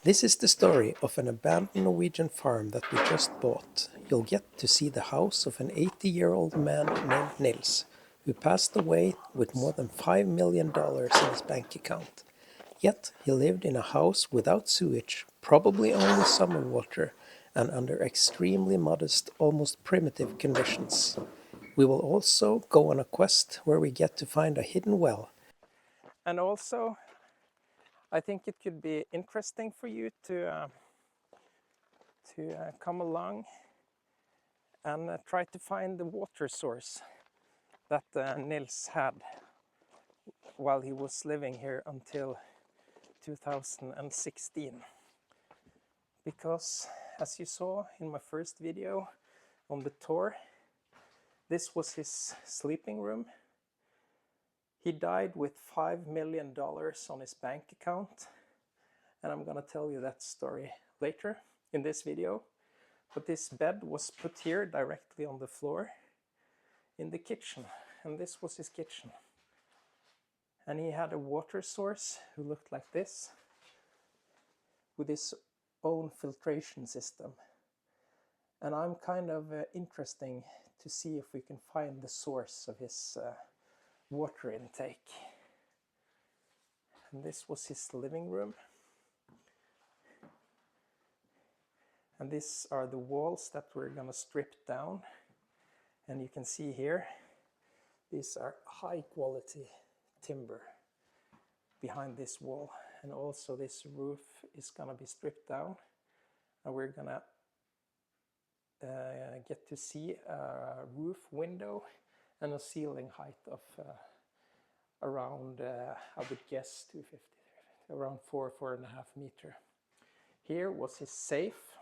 This is the story of an abandoned Norwegian farm that we just bought. You'll get to see the house of an 80-year-old man named Nils, who passed away with more than $5 million in his bank account. Yet he lived in a house without sewage, probably only summer water, and under extremely modest, almost primitive conditions. We will also go on a quest where we get to find a hidden well. And also, I think it could be interesting for you to come along and try to find the water source that Nils had while he was living here until 2016. Because, as you saw in my first video on the tour, this was his sleeping room. He died with $5 million on his bank account, and I'm gonna tell you that story later in this video. But this bed was put here directly on the floor in the kitchen, and this was his kitchen. And he had a water source who looked like this, with his own filtration system. And I'm kind of interesting to see if we can find the source of his water intake. And this was his living room. And these are the walls that we're gonna strip down. And you can see here, these are high quality timber behind this wall. And also this roof is gonna be stripped down. And we're gonna get to see a roof window and a ceiling height of around, I would guess, 250, around 4.5 meters. Here was his safe,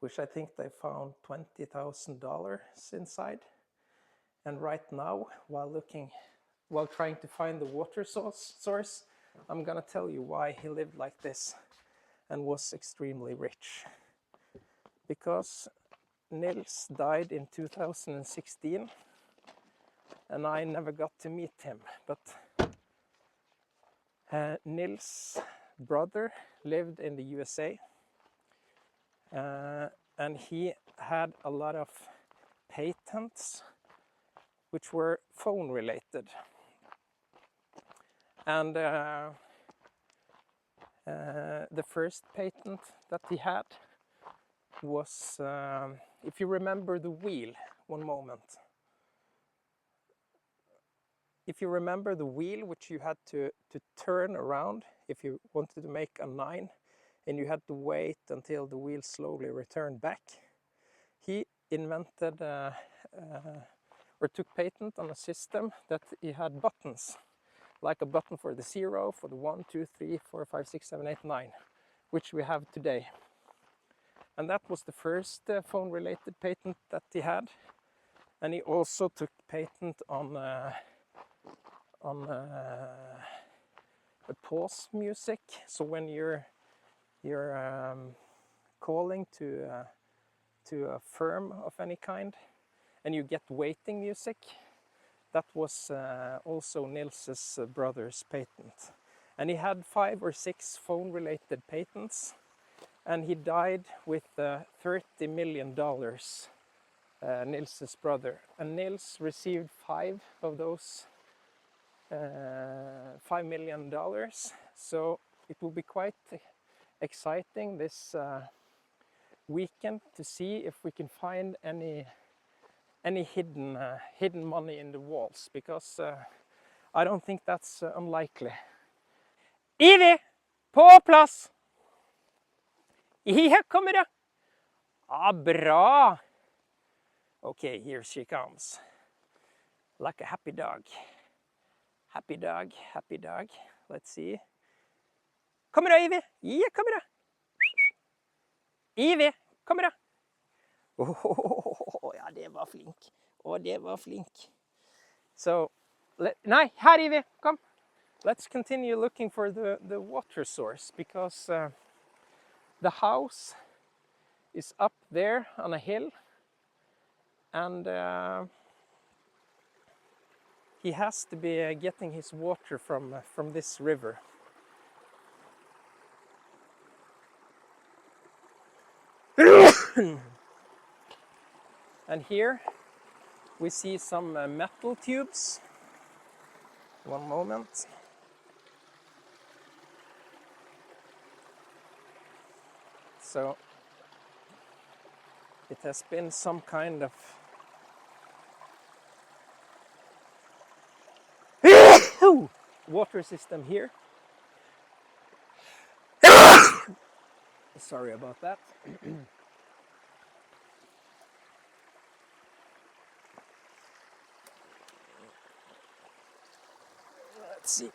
which I think they found $20,000 inside. And right now, while trying to find the water source, I'm gonna tell you why he lived like this and was extremely rich. Because Nils died in 2016, and I never got to meet him. But Nils' brother lived in the USA, and he had a lot of patents which were phone related. And the first patent that he had was, if you remember the wheel, one moment. If you remember the wheel which you had to turn around if you wanted to make a 9, and you had to wait until the wheel slowly returned back, he invented or took patent on a system that he had buttons, like a button for the 0, for the 1, 2, 3, 4, 5, 6, 7, 8, 9, which we have today. And that was the first phone-related patent that he had. And he also took patent on a pause music. So when you're calling to a firm of any kind, and you get waiting music, that was also Nils's brother's patent. And he had 5 or 6 phone-related patents, and he died with $30 million, Nils's brother. And Nils received 5 of those $5 million. So it will be quite exciting this weekend to see if we can find any hidden money in the walls, because I don't think that's unlikely. Ivy, på plass! Here kommer det! Ah, bra! Okay, here she comes. Like a happy dog. Happy dog, happy dog. Let's see. Kommer da, Ivy? Ja, kommer da! Ivy, kommer da! Oh, ja, det var flink. Det var flink. So, nej, här Ivy, come. Let's continue looking for the water source, because the house is up there on a hill, and he has to be getting his water from this river. And here we see some metal tubes. One moment. So it has been some kind of water system here. Sorry about that. Let's see.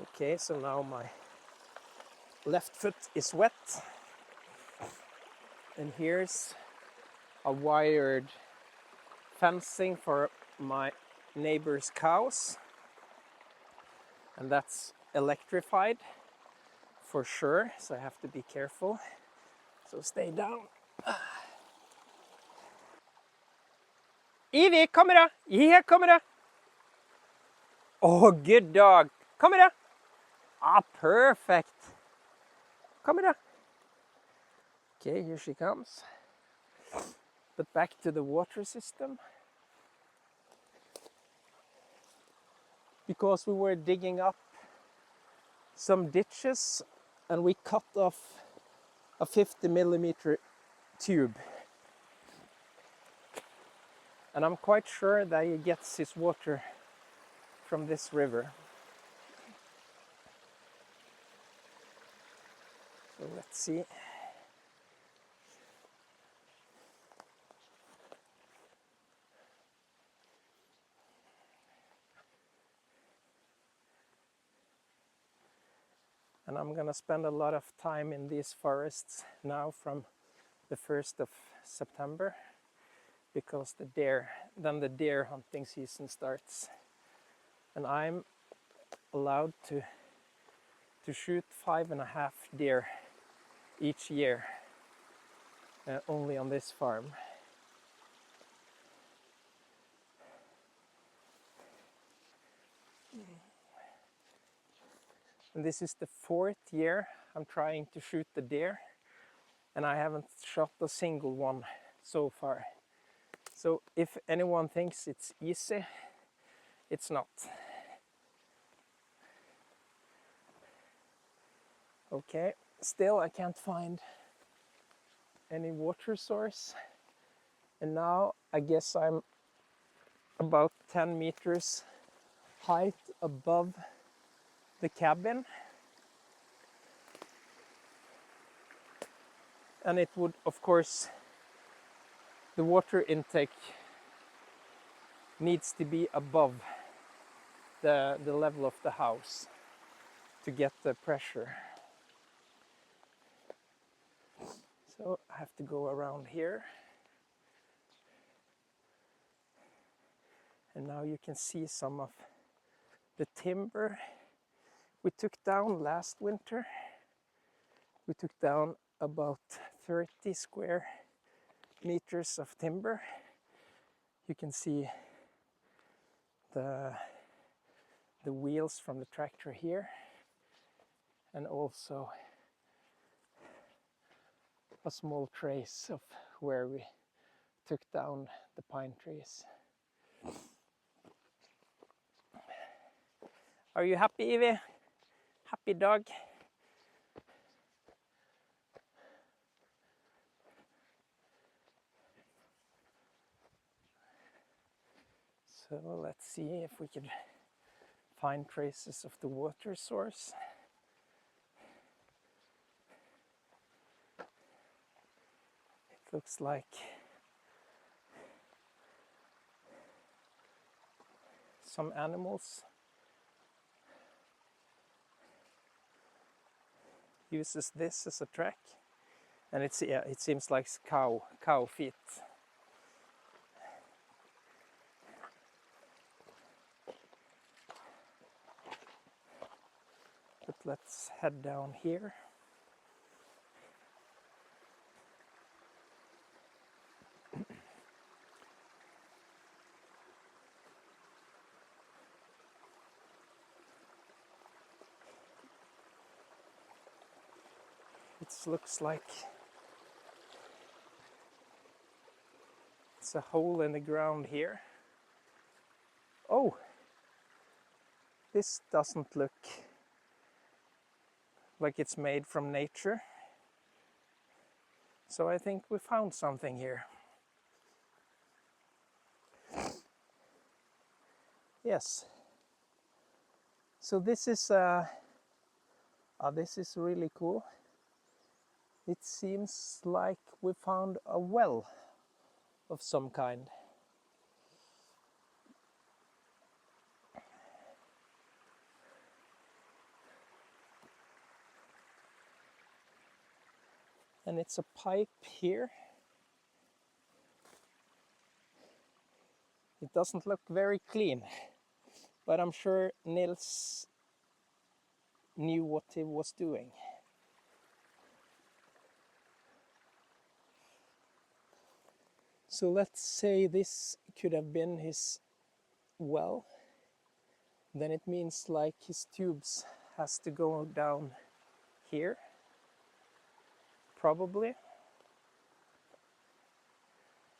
Okay, so now my left foot is wet. And here's a wired fencing for my neighbor's cows. And that's electrified for sure, so I have to be careful. So stay down. Evie, kom here! Here, come here! Oh, good dog. Come here! Ah, perfect. Come here. Okay, here she comes. But back to the water system. Because we were digging up some ditches and we cut off a 50mm tube. And I'm quite sure that he gets his water from this river. So let's see. And I'm gonna spend a lot of time in these forests now from the 1st of September, because the deer hunting season starts. And I'm allowed to shoot 5.5 deer each year, only on this farm. And this is the 4th year I'm trying to shoot the deer, and I haven't shot a single one so far. So if anyone thinks it's easy, it's not. Okay, still I can't find any water source. And now I guess I'm about 10 meters height above the cabin. And it would, of course, the water intake needs to be above the level of the house to get the pressure. So I have to go around here. And now you can see some of the timber we took down last winter. We took down about 30 square meters of timber. You can see the wheels from the tractor here, and also a small trace of where we took down the pine trees. Are you happy, Evie? Happy dog? So let's see if we could find traces of the water source. It looks like some animals uses this as a track, and it seems like cow feet. But let's head down here. looks like it's a hole in the ground here. Oh, this doesn't look like it's made from nature. So I think we found something here. Yes. So this is really cool. It seems like we found a well of some kind. And it's a pipe here. It doesn't look very clean, but I'm sure Nils knew what he was doing. So let's say this could have been his well. Then it means like his tubes has to go down here, probably.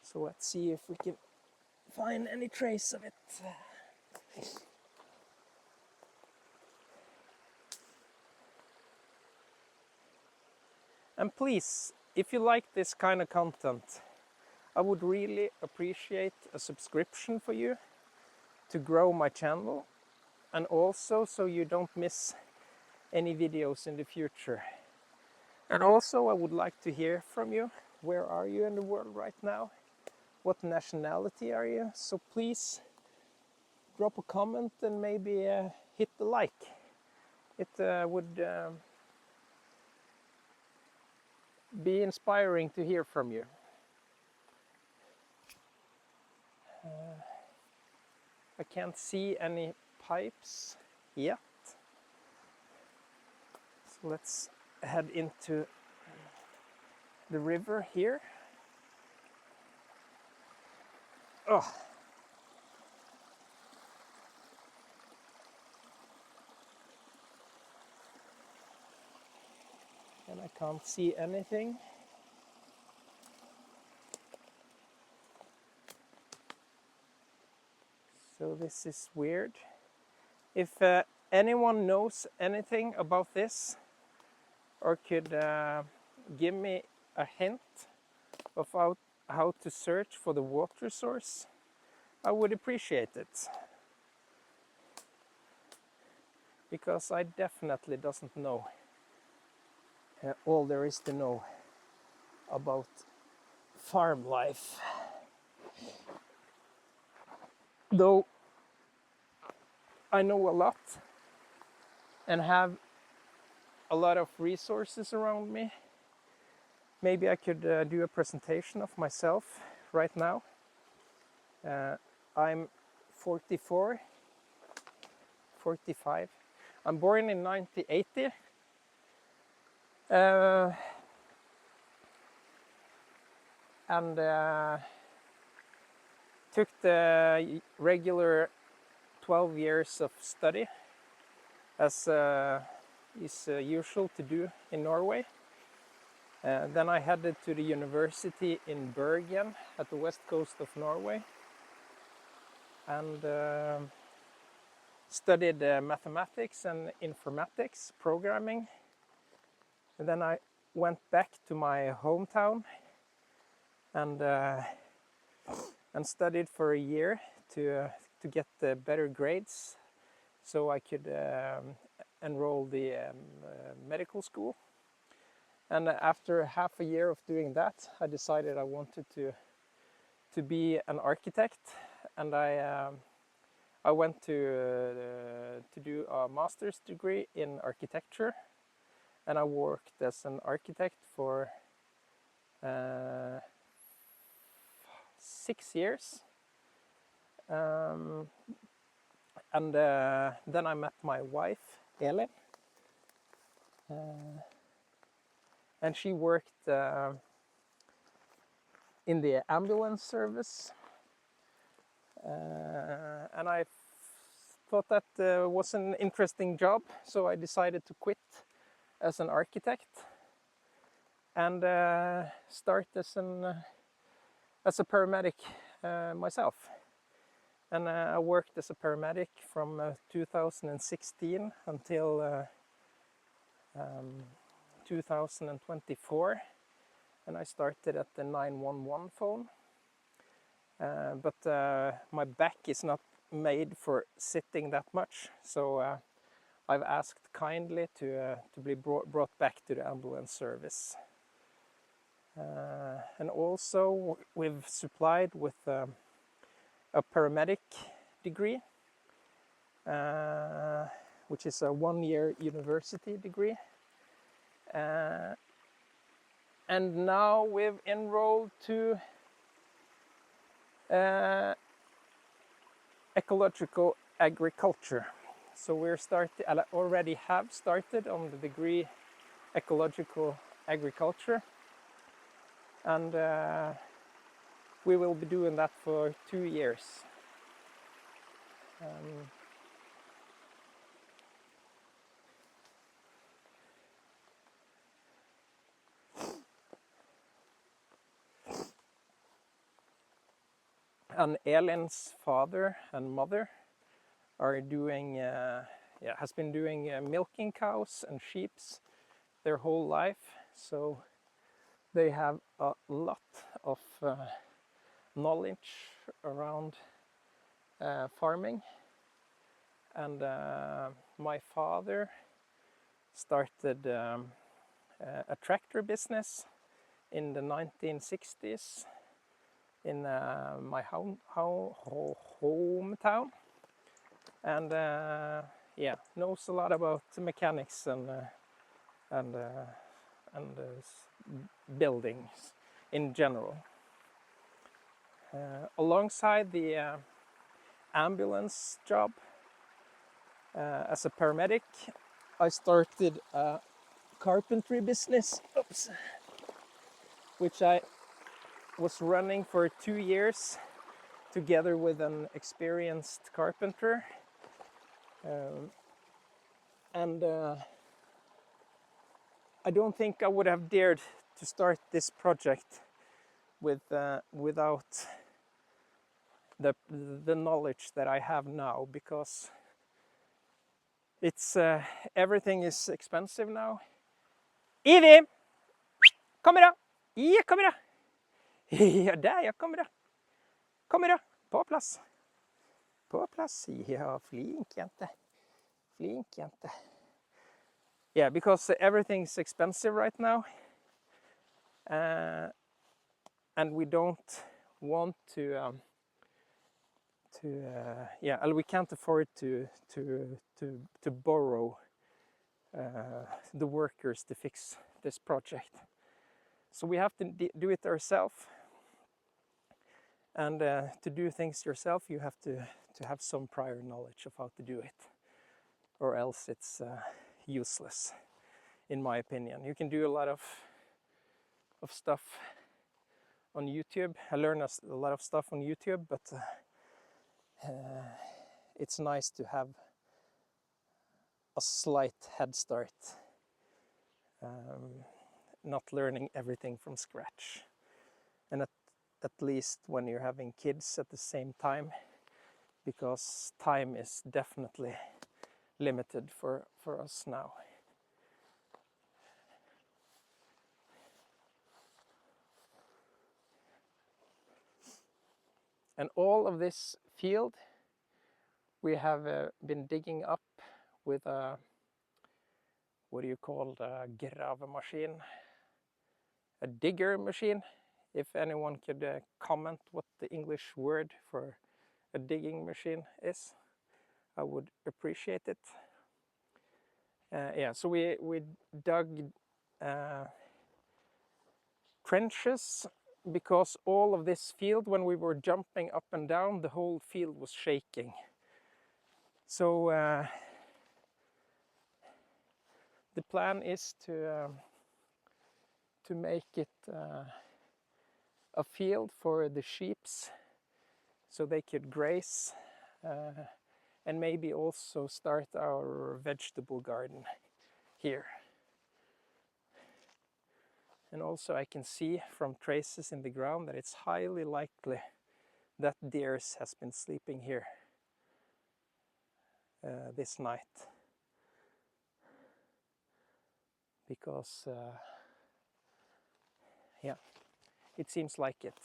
So let's see if we can find any trace of it. And please, if you like this kind of content, I would really appreciate a subscription for you to grow my channel, and also so you don't miss any videos in the future. And also I would like to hear from you. Where are you in the world right now? What nationality are you? So please drop a comment and maybe hit the like. It would be inspiring to hear from you. I can't see any pipes yet. So let's head into the river here. Oh. And I can't see anything. So this is weird. If anyone knows anything about this, or could give me a hint of how to search for the water source, I would appreciate it. Because I definitely doesn't know all there is to know about farm life. Though I know a lot and have a lot of resources around me, maybe I could do a presentation of myself right now. I'm 45. I'm born in 1980. And took the regular 12 years of study, as is usual to do in Norway. Then I headed to the university in Bergen at the west coast of Norway, and studied mathematics and informatics, programming. And then I went back to my hometown and studied for a year to get better grades, so I could enroll the medical school. And after half a year of doing that, I decided I wanted to be an architect, and I went to do a master's degree in architecture, and I worked as an architect for 6 years. And then I met my wife, Elin, and she worked in the ambulance service, and I thought that was an interesting job, so I decided to quit as an architect and start as a paramedic myself. And I worked as a paramedic from 2016 until 2024, and I started at the 911 phone. But my back is not made for sitting that much, so I've asked kindly to be brought back to the ambulance service. And also we've supplied with a paramedic degree, which is a 1-year university degree. And now we've enrolled to ecological agriculture. So we're already have started on the degree ecological agriculture, and we will be doing that for 2 years. And Elin's father and mother are doing, has been doing milking cows and sheep their whole life, so they have a lot of knowledge around farming. And my father started a tractor business in the 1960s in my hometown, and knows a lot about mechanics and buildings in general. Alongside the ambulance job as a paramedic, I started a carpentry business, which I was running for 2 years together with an experienced carpenter. And I don't think I would have dared to start this project without the knowledge that I have now, because it's everything is expensive now. Evie! Kom her da! Ja, kom her da! Ja, der, ja, kom her da! Kom her da! På plass! På plass! Ja, flink jente. Flink jente. Yeah, because everything's expensive right now. And we don't want to we can't afford to borrow the workers to fix this project. So we have to do it ourselves. And to do things yourself, you have to have some prior knowledge of how to do it, or else it's useless, in my opinion. You can do a lot of stuff on YouTube. I learned a lot of stuff on YouTube, but it's nice to have a slight head start, not learning everything from scratch. And at least when you're having kids at the same time, because time is definitely limited for us now. And all of this field we have been digging up with a, what do you call a gravemachine? A digger machine. If anyone could comment what the English word for a digging machine is, I would appreciate it. So we dug trenches, because all of this field, when we were jumping up and down, the whole field was shaking. So the plan is to make it a field for the sheep, so they could graze, and maybe also start our vegetable garden here. And also I can see from traces in the ground that it's highly likely that deers has been sleeping here this night. Because, yeah, it seems like it.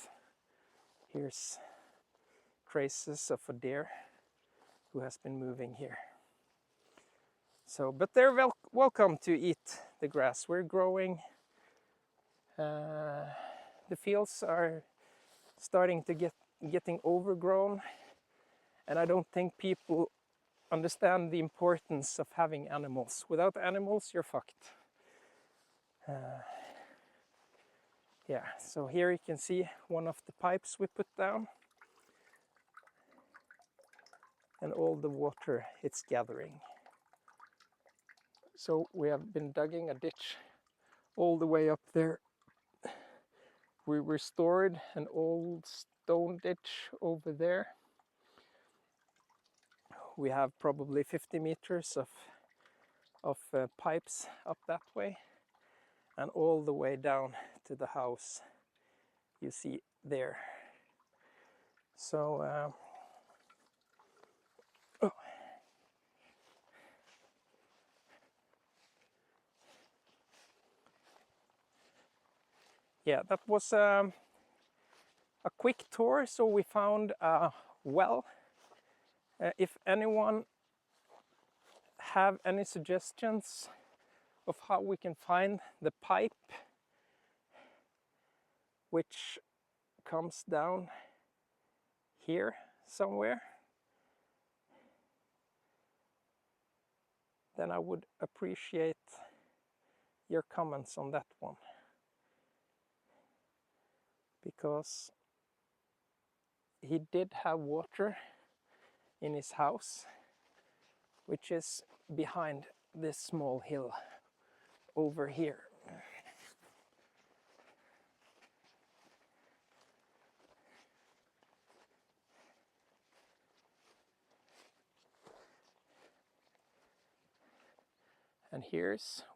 Here's traces of a deer who has been moving here. So, but they're welcome to eat the grass. We're growing. The fields are starting to getting overgrown, and I don't think people understand the importance of having animals. Without animals, you're fucked. Yeah, so here you can see one of the pipes we put down, and all the water it's gathering. So we have been digging a ditch all the way up there. We restored an old stone ditch over there. We have probably 50 meters of pipes up that way, and all the way down to the house you see there. So oh. Yeah, that was a quick tour. So we found a well. If anyone have any suggestions of how we can find the pipe which comes down here somewhere, then I would appreciate your comments on that one. Because he did have water in his house, which is behind this small hill over here. And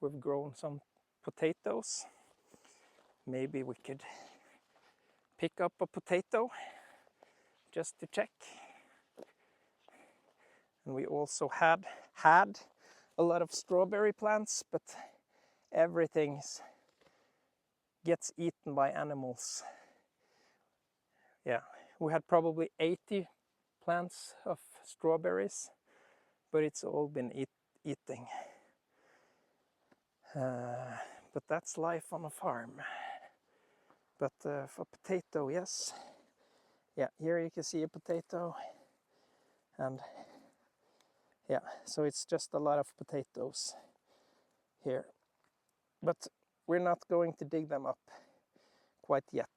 we've grown some potatoes. Maybe we could pick up a potato just to check. And we also had a lot of strawberry plants, but everything gets eaten by animals. Yeah, we had probably 80 plants of strawberries, but it's all been eating. But that's life on a farm. But for potato, yes. Yeah, here you can see a potato. And yeah, so it's just a lot of potatoes here. But we're not going to dig them up quite yet.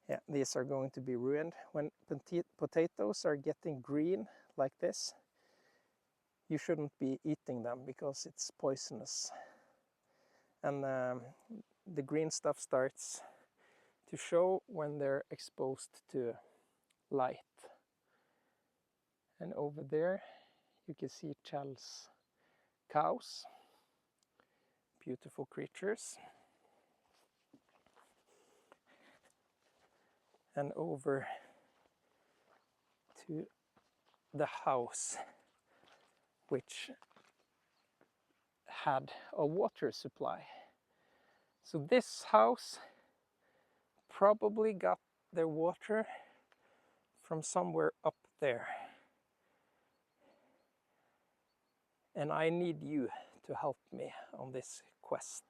Yeah, these are going to be ruined. When potatoes are getting green like this, you shouldn't be eating them because it's poisonous. And the green stuff starts to show when they're exposed to light. And over there you can see Chal's cows, beautiful creatures. And over to the house, which had a water supply. So this house probably got their water from somewhere up there. And I need you to help me on this quest.